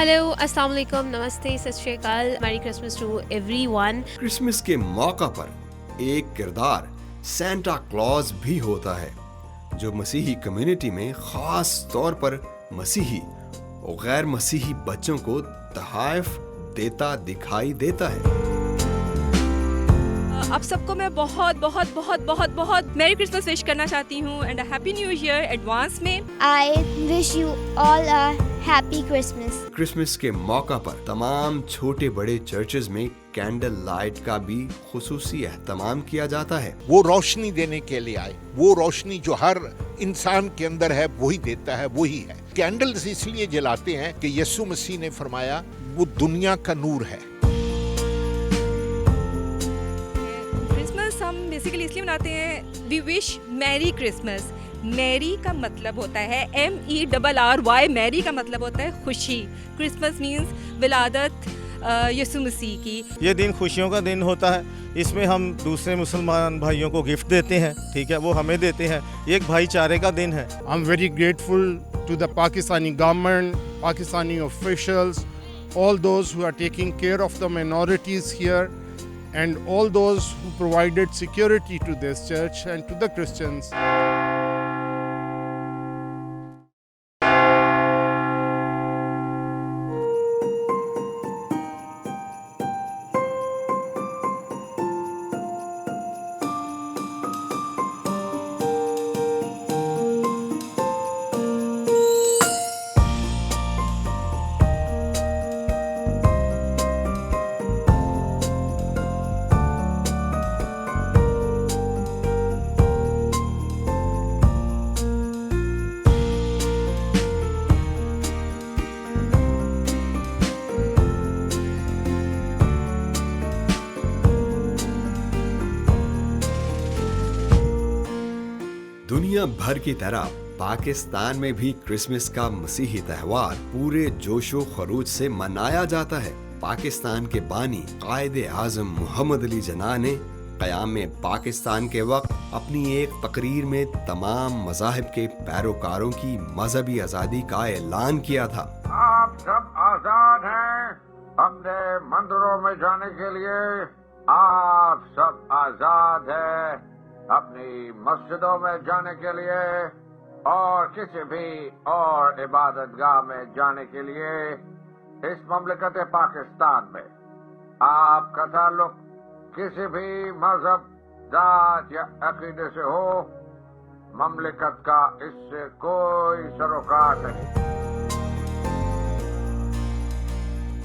Hello, अस्सलाम वालेकुम, नमस्ते, Sat Sri Akal, merry Christmas to everyone. Christmas के मौका पर एक किरदार सेंटा क्लॉज भी होता है जो मसीही कम्युनिटी में खास तौर पर मसीही और गैर मसीही बच्चों को तोहफे देता दिखाई देता है। आप सबको मैं बहुत बहुत बहुत बहुत बहुत मैरी क्रिसमस विश करना चाहती हूँ and happy new year advance में। I wish you all a happy Christmas. Christmas के मौका पर तमाम छोटे बड़े चर्चेज में कैंडल लाइट का भी खुसूसी एहतमाम किया जाता है। वो रोशनी देने के लिए आए, वो रोशनी जो हर इंसान के अंदर है वही देता है, वही है। कैंडल्स इसलिए जलाते हैं कि यीशु मसीह ने फरमाया वो दुनिया का नूर है। क्रिसमस हम बेसिकली इसलिए मनाते हैं, we wish merry Christmas. Merry का मतलब होता है MERRY, मैरी का मतलब होता है खुशी। क्रिसमस मीन्स विलादत यीशु मसीह की। ये दिन खुशियों का दिन होता है। इसमें हम दूसरे मुसलमान भाइयों को गिफ्ट देते हैं, ठीक है, वो हमें देते हैं। ये एक भाईचारे का दिन है। I'm very grateful to the Pakistani government, Pakistani officials, all those who are taking care of the minorities here, and all those who provided security to this church and to the Christians. दुनिया भर की तरह पाकिस्तान में भी Christmas का मसीही त्योहार पूरे जोशो खरूज से मनाया जाता है। पाकिस्तान के बानी कायदे आजम मोहम्मद अली जिन्ना ने क़याम पाकिस्तान के वक्त अपनी एक तकरीर में तमाम मज़ाहिब के पैरोकारों की मजहबी आज़ादी का ऐलान किया था। आप सब आजाद हैं अपने मंदिरों में जाने के लिए, आप सब आजाद हैं अपनी मस्जिदों में जाने के लिए और किसी भी और इबादतगाह में जाने के लिए। इस ममलिकत पाकिस्तान में आपका ताल्लुक किसी भी मजहब, जात या अकीदे से हो, ममलिकत का इससे कोई सरोकार नहीं,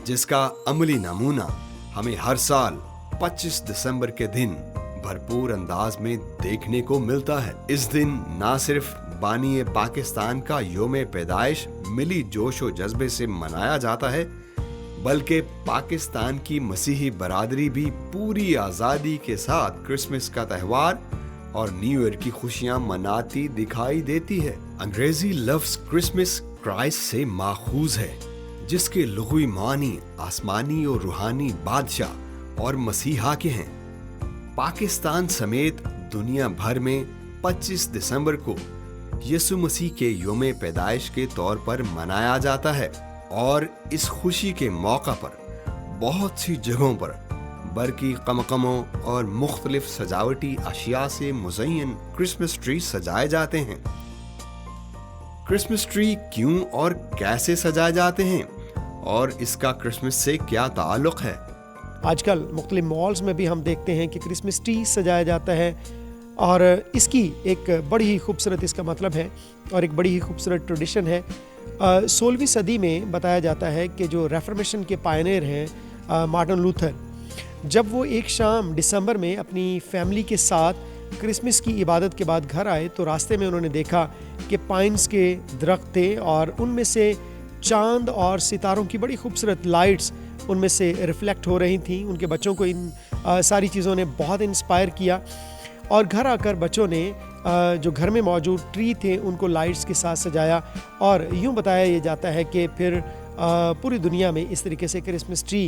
जिसका अमली नमूना हमें हर साल 25 दिसंबर के दिन भरपूर अंदाज में देखने को मिलता है। इस दिन ना सिर्फ बानी पाकिस्तान का योम पैदाइश मिली जोश और जज्बे से मनाया जाता है, बल्कि पाकिस्तान की मसीही बरादरी भी पूरी आज़ादी के साथ क्रिसमस का त्यौहार और न्यू ईयर की खुशियां मनाती दिखाई देती है। अंग्रेजी लफ्ज क्रिसमस क्राइस्ट से माखूज है, जिसके लुग़वी मानी आसमानी और रूहानी बादशाह और मसीहा के हैं। पाकिस्तान समेत दुनिया भर में 25 दिसंबर को यीशु मसीह के योम पैदाइश के तौर पर मनाया जाता है और इस खुशी के मौका पर बहुत सी जगहों पर बरकी कमकमों और मुख्तलिफ सजावटी अशिया से मुज़य्यन क्रिसमस ट्री सजाए जाते हैं। क्रिसमस ट्री क्यों और कैसे सजाए जाते हैं और इसका क्रिसमस से क्या ताल्लुक है? आजकल मुख्तलिफ मॉल्स में भी हम देखते हैं कि क्रिसमस ट्री सजाया जाता है और इसकी एक बड़ी ही खूबसूरत इसका मतलब है और एक बड़ी ही खूबसूरत ट्रेडिशन है। 16वीं सदी में बताया जाता है कि जो रेफॉर्मेशन के पायनियर हैं मार्टिन लूथर, जब वो एक शाम दिसंबर में अपनी फैमिली के साथ क्रिसमस की इबादत के बाद घर आए तो रास्ते में उन्होंने देखा कि पाइन्स के दरख्त थे और उनमें से चांद और सितारों की बड़ी खूबसूरत लाइट्स उनमें से रिफ्लेक्ट हो रही थी। उनके बच्चों को इन सारी चीज़ों ने बहुत इंस्पायर किया और घर आकर बच्चों ने जो घर में मौजूद ट्री थे उनको लाइट्स के साथ सजाया और यूँ बताया जाता है कि फिर पूरी दुनिया में इस तरीके से क्रिसमस ट्री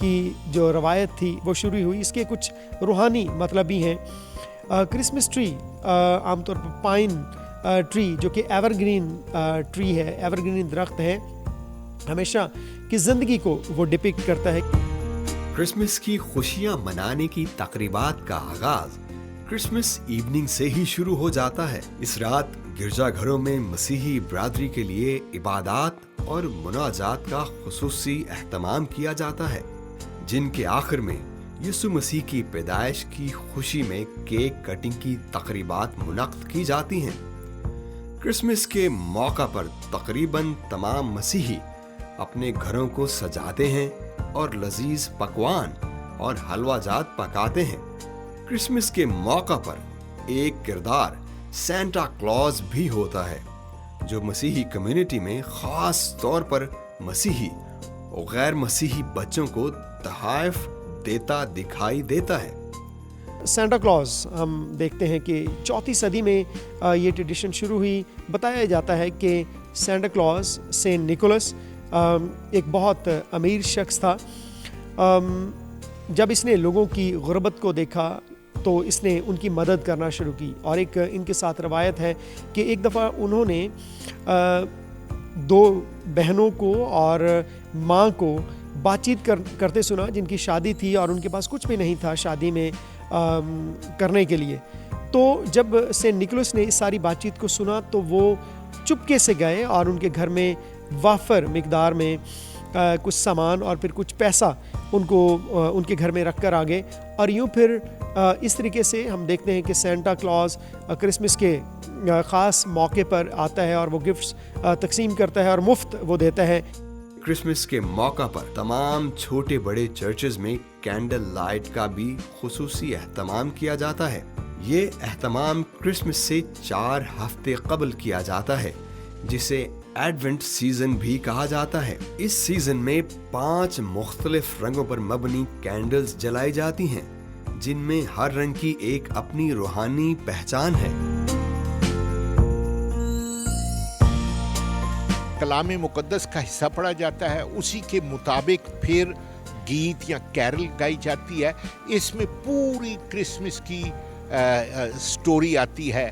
की जो रवायत थी वो शुरू हुई। इसके कुछ रूहानी मतलब भी हैं। क्रिसमस ट्री आमतौर पर पाइन ट्री जो कि एवरग्रीन ट्री है, एवरग्रीन दरख्त है, हमेशा की ज़िंदगी को वो डिपिक्ट करता है। क्रिसमस की खुशियां मनाने की तकरीबात का आगाज क्रिसमस इवनिंग से ही शुरू हो जाता है। इस रात गिरजाघरों में मसीही बरादरी के लिए इबादत और मुनाजात का खुसूसी एहतमाम किया जाता है, जिनके आखिर में यीशु मसीह की पैदाइश की खुशी में केक कटिंग की तकरीबात मुनक्कद की जाती हैं। क्रिसमस के मौका पर तकरीबन तमाम मसीही अपने घरों को सजाते हैं और लजीज पकवान और हलवाजात पकाते हैं। क्रिसमस के मौका पर एक किरदार सेंटा क्लॉज भी होता है, जो मसीही कम्युनिटी में खास तौर पर मसीही और गैर मसीही बच्चों को तोहफे देता दिखाई देता है। सेंटा क्लॉज हम देखते हैं कि 4वीं सदी में ये ट्रेडिशन शुरू हुई। बताया जाता है कि सेंटा क्लॉज सेंट निकोलस एक बहुत अमीर शख्स था। जब इसने लोगों की गुर्बत को देखा तो इसने उनकी मदद करना शुरू की। और एक इनके साथ रवायत है कि एक दफ़ा उन्होंने 2 बहनों को और माँ को बातचीत करते सुना, जिनकी शादी थी और उनके पास कुछ भी नहीं था शादी में करने के लिए। तो जब सेंट निकोलस ने इस सारी बातचीत को सुना तो वो चुपके से गए और उनके घर में वाफर मिकदार में कुछ सामान और फिर कुछ पैसा उनको उनके घर में रख कर आ गए। और यूँ फिर इस तरीके से हम देखते हैं कि सेंटा क्लॉज क्रिसमस के ख़ास मौके पर आता है और वो गिफ्ट्स तकसीम करता है और मुफ्त वो देता है। क्रिसमस के मौका पर तमाम छोटे बड़े चर्चेज में कैंडल लाइट का भी खुसूसी एहतमाम किया जाता है। ये एहतमाम क्रिसमस से 4 हफ्ते कबल किया जाता है, जिसे एडवेंट सीजन भी कहा जाता है। इस सीजन में 5 मुख्तलिफ रंगों पर मबनी कैंडल्स जलाई जाती हैं, जिनमें हर रंग की एक अपनी रूहानी पहचान है। कलाम मुकद्दस का हिस्सा पढ़ा जाता है, उसी के मुताबिक फिर गीत या कैरल गाई जाती है। इसमें पूरी क्रिसमस की स्टोरी आती है,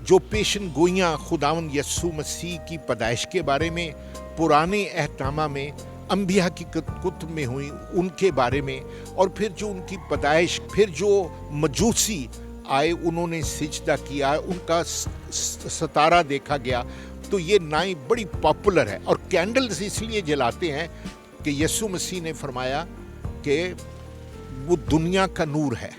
जो पेशन गोइयाँ खुदावन यस्सु मसीह की पैदाइश के बारे में, पुराने अहकामा में, अंबिया की कुतुब में हुई उनके बारे में, और फिर जो उनकी पैदाइश, फिर जो मजूसी आए उन्होंने सिजदा किया, उनका सितारा देखा गया। तो ये नाई बड़ी पॉपुलर है। और कैंडल्स इसलिए जलाते हैं कि यीशु मसीह ने फरमाया कि वो दुनिया का नूर है,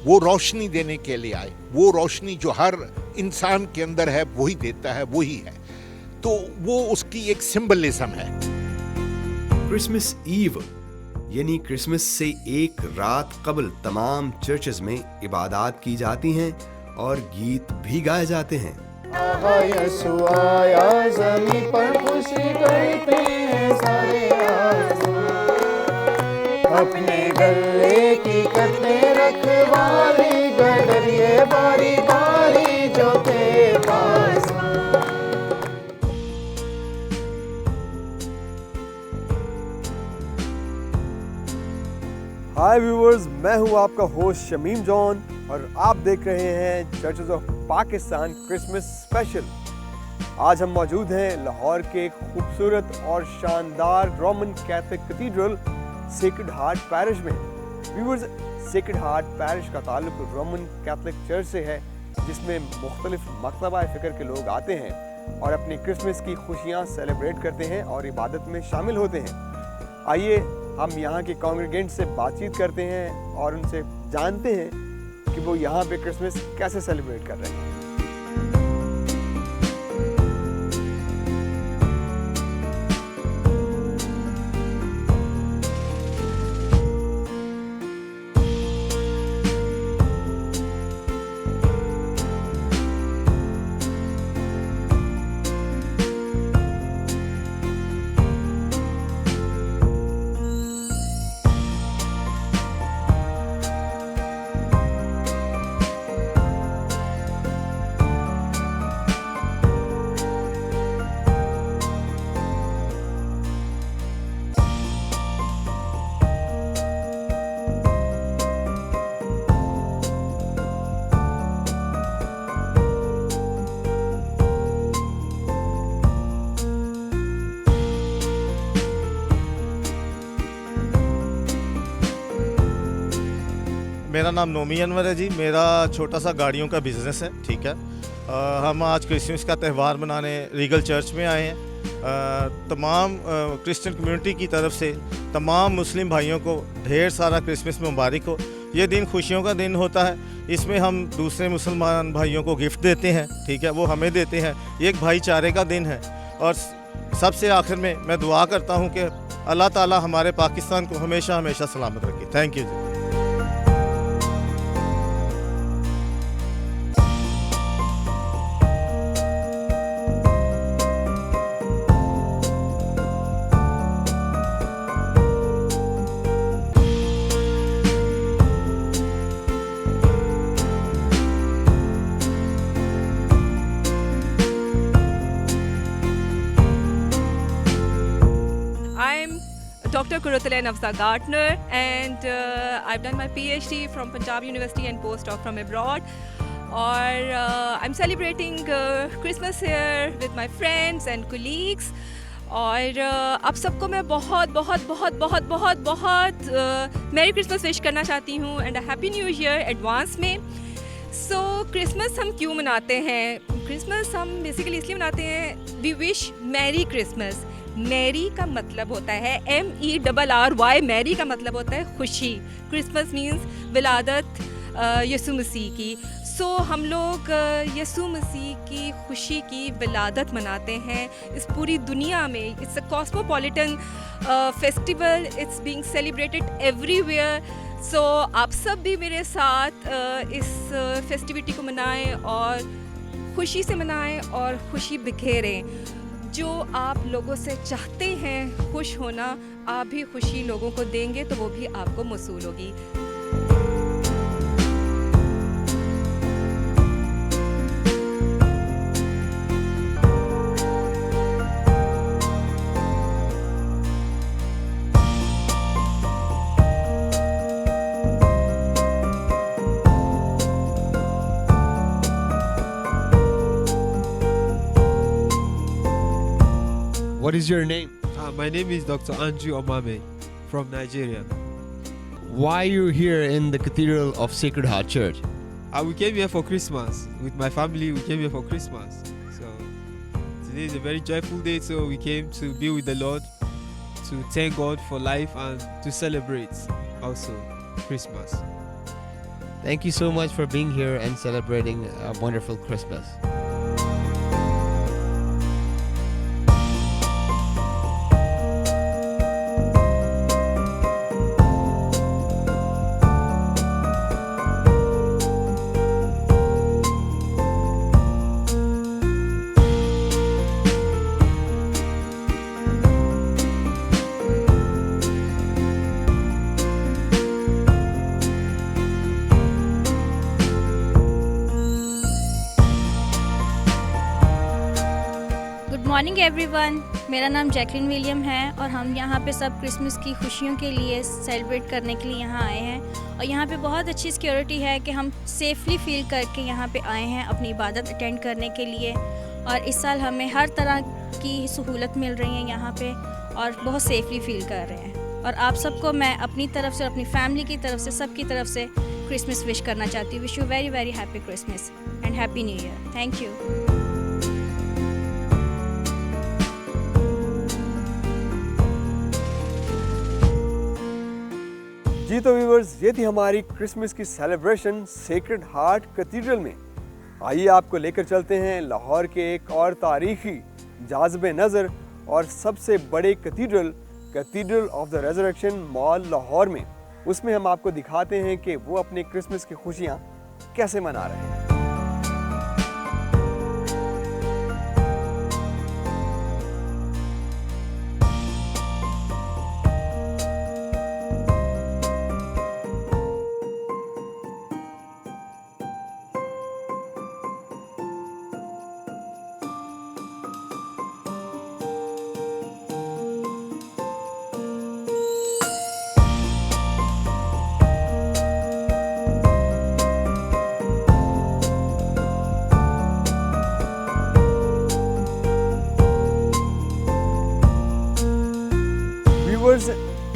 वो रोशनी देने के लिए आए। वो रोशनी जो हर इंसान के अंदर है वही देता है, वही है। तो वो उसकी एक सिंबलिज्म है। क्रिसमस ईव यानी क्रिसमस से एक रात कबल तमाम चर्चेज में इबादत की जाती हैं और गीत भी गाए जाते हैं। यीशु आया ज़मीन पर, खुशी करते हैं सारे अपने गले की करते रखवाली, गडरिए बारी बारी जो के पास। हाय व्यूअर्स, मैं हूं आपका होस्ट शमीम जॉन और आप देख रहे हैं churches of Pakistan Christmas special. आज हम मौजूद हैं लाहौर के खूबसूरत और शानदार Roman Catholic cathedral sacred heart parish में। व्यूअर्स, सेक्रेड हार्ट पैरिश का ताल्लुक रोमन कैथोलिक चर्च से है, जिसमें मुख्तलिफ मकतबा फ़िक्र के लोग आते हैं और अपनी क्रिसमस की खुशियाँ सेलिब्रेट करते हैं और इबादत में शामिल होते हैं। आइए हम यहाँ के कॉन्ग्रेगेंट से बातचीत करते हैं और उनसे जानते हैं कि वो यहाँ पे क्रिसमस कैसे सेलिब्रेट कर रहे हैं। मेरा नाम नोमी अनवर है जी। मेरा छोटा सा गाड़ियों का बिज़नेस है, ठीक है। हम आज क्रिसमस का त्यौहार मनाने रीगल चर्च में आए हैं। तमाम क्रिश्चियन कम्युनिटी की तरफ से तमाम मुस्लिम भाइयों को ढेर सारा क्रिसमस मुबारक हो। ये दिन खुशियों का दिन होता है। इसमें हम दूसरे मुसलमान भाइयों को गिफ्ट देते हैं, ठीक है, वो हमें देते हैं। ये एक भाईचारे का दिन है। और सबसे आखिर में मैं दुआ करता हूँ कि अल्लाह ताला हमारे पाकिस्तान को हमेशा हमेशा सलामत रखे। Thank you ji. I'm Dr. Kurutale Nafza Gartner, and I've done my PhD from Punjab University and postdoc from abroad. Or I'm celebrating Christmas here with my friends and colleagues. और आप सबको मैं बहुत बहुत बहुत बहुत बहुत बहुत मैरी क्रिसमस विश करना चाहती हूँ and happy new year advance में। सो क्रिसमस हम क्यों मनाते हैं? क्रिसमस हम बेसिकली इसलिए मनाते हैं, we wish merry Christmas. Merry का मतलब होता है MERRY, मैरी का मतलब होता है खुशी। क्रिसमस मीन्स विलादत यसु मसीह की। सो हम लोग यसु मसीह की खुशी की विलादत मनाते हैं इस पूरी दुनिया में। It's a cosmopolitan festival, it's being celebrated everywhere. So आप सब भी मेरे साथ इस फेस्टिविटी को मनाएं और खुशी से मनाएं और खुशी बिखेरें। जो आप लोगों से चाहते हैं खुश होना, आप भी खुशी लोगों को देंगे तो वो भी आपको मौसूल होगी। What is your name? My name is Dr. Andrew Omame from Nigeria. Why are you here in the Cathedral of Sacred Heart Church? We came here for Christmas. With my family, we came here for Christmas. So today is a very joyful day, so we came to be with the Lord, to thank God for life and to celebrate also Christmas. Thank you so much for being here and celebrating a wonderful Christmas. Morning everyone, मेरा नाम Jacqueline William है और हम यहाँ पे सब Christmas की खुशियों के लिए सेलिब्रेट करने के लिए यहाँ आए हैं। और यहाँ पे बहुत अच्छी सिक्योरिटी है कि हम सेफली फील करके यहाँ पे आए हैं अपनी इबादत अटेंड करने के लिए। और इस साल हमें हर तरह की सहूलत मिल रही है यहाँ पे और बहुत सेफली फील कर रहे हैं। और आप सबको मैं अपनी तरफ से, अपनी फैमिली की तरफ से, सबकी तरफ से क्रिसमस विश करना चाहती हूँ। Wish you very very happy Christmas and happy new year. Thank you. जी तो व्यूवर्स, ये थी हमारी क्रिसमस की सेलिब्रेशन सेक्रेड हार्ट कैथेड्रल में। आइए आपको लेकर चलते हैं लाहौर के एक और तारीखी, जाज़िब नज़र और सबसे बड़े cathedral of the resurrection mall Lahore में। उसमें हम आपको दिखाते हैं कि वो अपने क्रिसमस की खुशियाँ कैसे मना रहे हैं।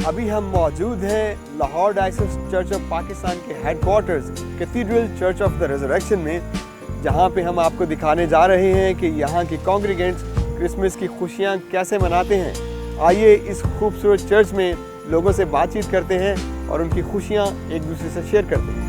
अभी हम मौजूद हैं Lahore diocese church of Pakistan के headquarters cathedral church of the resurrection में, जहां पे हम आपको दिखाने जा रहे हैं कि यहाँ के कॉन्ग्रीगेंट्स क्रिसमस की खुशियाँ कैसे मनाते हैं। आइए इस खूबसूरत चर्च में लोगों से बातचीत करते हैं और उनकी खुशियाँ एक दूसरे से शेयर करते हैं।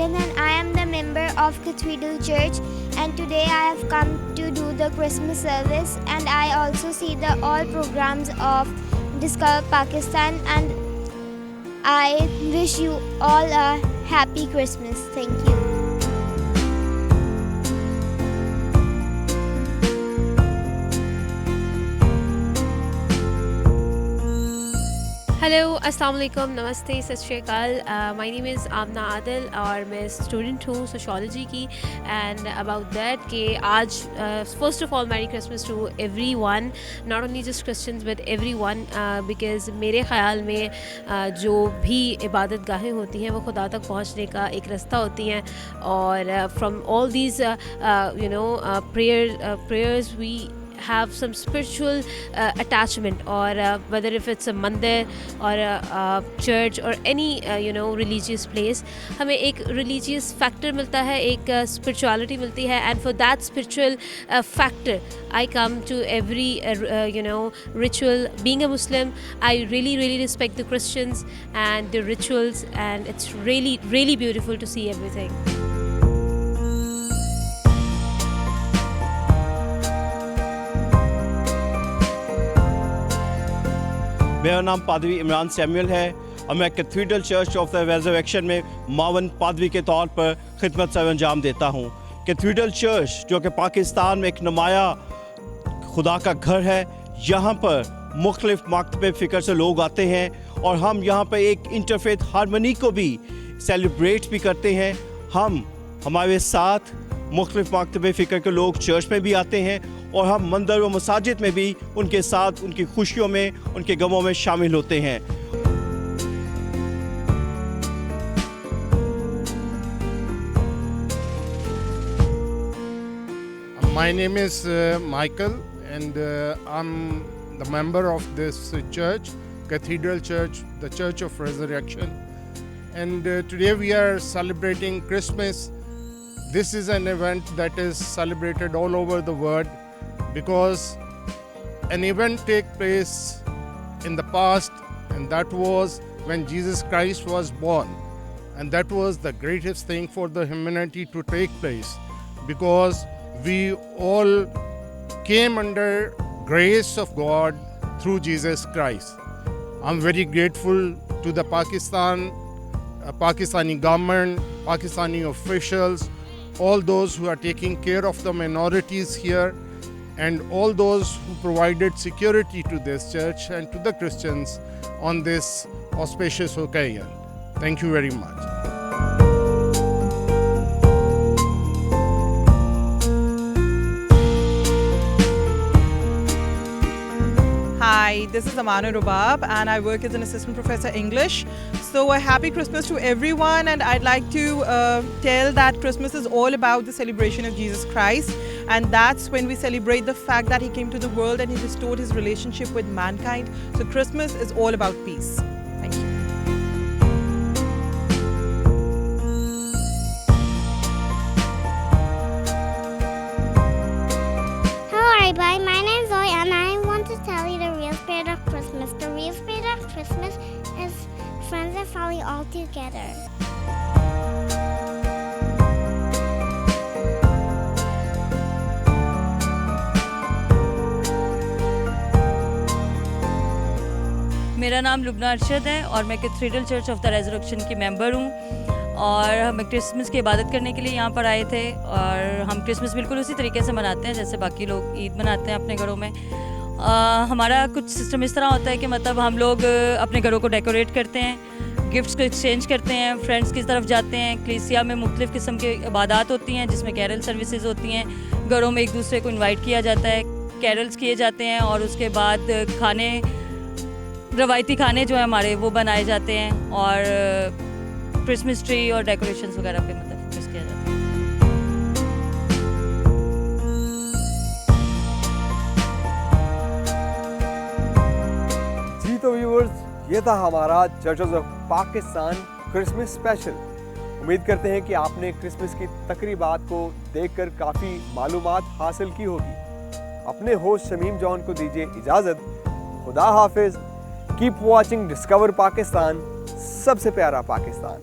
And I am the member of Cathedral Church, and today I have come to do the Christmas service, and I also see the all programs of Discover Pakistan, and I wish you all a happy Christmas. Thank you. Hello अस्सलाम वालेकुम, नमस्ते, सत श्री अकाल। My name is आमना आदिल और मैं student हूँ sociology की। And about that कि आज first of all merry Christmas to everyone, not only just Christians but everyone, because मेरे ख़्याल में जो भी इबादत गाहें होती हैं वो खुदा तक पहुँचने का एक रास्ता होती हैं। और from all these prayers we have some spiritual attachment, or whether if it's a mandir or a church or any religious place, हमें एक religious factor मिलता है, एक spirituality मिलती है, and for that spiritual factor I come to every ritual. Being a Muslim, I really respect the Christians and the rituals, and it's really beautiful to see everything. मेरा नाम पादरी Imran Samuel है और मैं cathedral church of the resurrection में मावन पादरी के तौर पर खिदमत सर अंजाम देता हूँ। कैथीड्रल चर्च जो कि पाकिस्तान में एक नुमाया खुदा का घर है, यहाँ पर मुख्तलिफ मकतब फ़िक्र से लोग आते हैं और हम यहाँ पर एक इंटरफेथ हारमनी को भी सेलिब्रेट भी करते हैं। हमारे साथ मुख्तलिफ मकतब फ़िक्र के लोग चर्च में भी आते हैं और हम मंदिर व मसाजिद में भी उनके साथ उनकी खुशियों में, उनके गमों में शामिल होते हैं। My name is Michael, and I'm the member of this church, Cathedral Church, the Church of Resurrection. And today we are celebrating Christmas. This is an event that is celebrated all over the world because an event took place in the past, and that was when Jesus Christ was born. And that was the greatest thing for the humanity to take place, because we all came under grace of God through Jesus Christ. I'm very grateful to the Pakistani government, Pakistani officials, all those who are taking care of the minorities here, and all those who provided security to this church and to the Christians on this auspicious occasion. Thank you very much. Hi, this is Amanu Rubab and I work as an assistant professor English. So a happy Christmas to everyone, and I'd like to tell that Christmas is all about the celebration of Jesus Christ, and that's when we celebrate the fact that he came to the world and he restored his relationship with mankind. So Christmas is all about peace. Thank you. Hello everybody, my name is Zoe and I want to tell you the real spirit of Christmas. The real spirit of Christmas is friends and family all together. मेरा नाम लुबना अरशद है और मैं cathedral church of the resurrection की member हूँ, और हम Christmas की इबादत करने के लिए यहाँ पर आए थे। और हम क्रिसमस बिल्कुल उसी तरीके से मनाते हैं जैसे बाकी लोग ईद मनाते हैं अपने घरों में। हमारा कुछ सिस्टम इस तरह होता है कि मतलब हम लोग अपने घरों को डेकोरेट करते हैं, गिफ्ट्स को एक्सचेंज करते हैं, फ्रेंड्स की तरफ जाते हैं। कलीसिया में मुख्तलिफ़ किस्म की इबादत होती हैं जिसमें कैरल सर्विसेज होती हैं। घरों में एक दूसरे को इन्वाइट किया जाता है, कैरल्स किए जाते हैं, और उसके बाद खाने, रवायती खाने जो है हमारे वो बनाए जाते हैं, और क्रिसमस ट्री और डेकोरेशंस वगैरह पे मतलब फोकस किया जाता है। जी तो व्यूअर्स, ये था हमारा churches of Pakistan Christmas special. उम्मीद करते हैं कि आपने क्रिसमस की तकरीबात को देखकर काफ़ी मालूमात हासिल की होगी। अपने होस्ट शमीम जॉन को दीजिए इजाज़त। खुदा हाफिज़। कीप वॉचिंग डिस्कवर पाकिस्तान, सबसे प्यारा पाकिस्तान।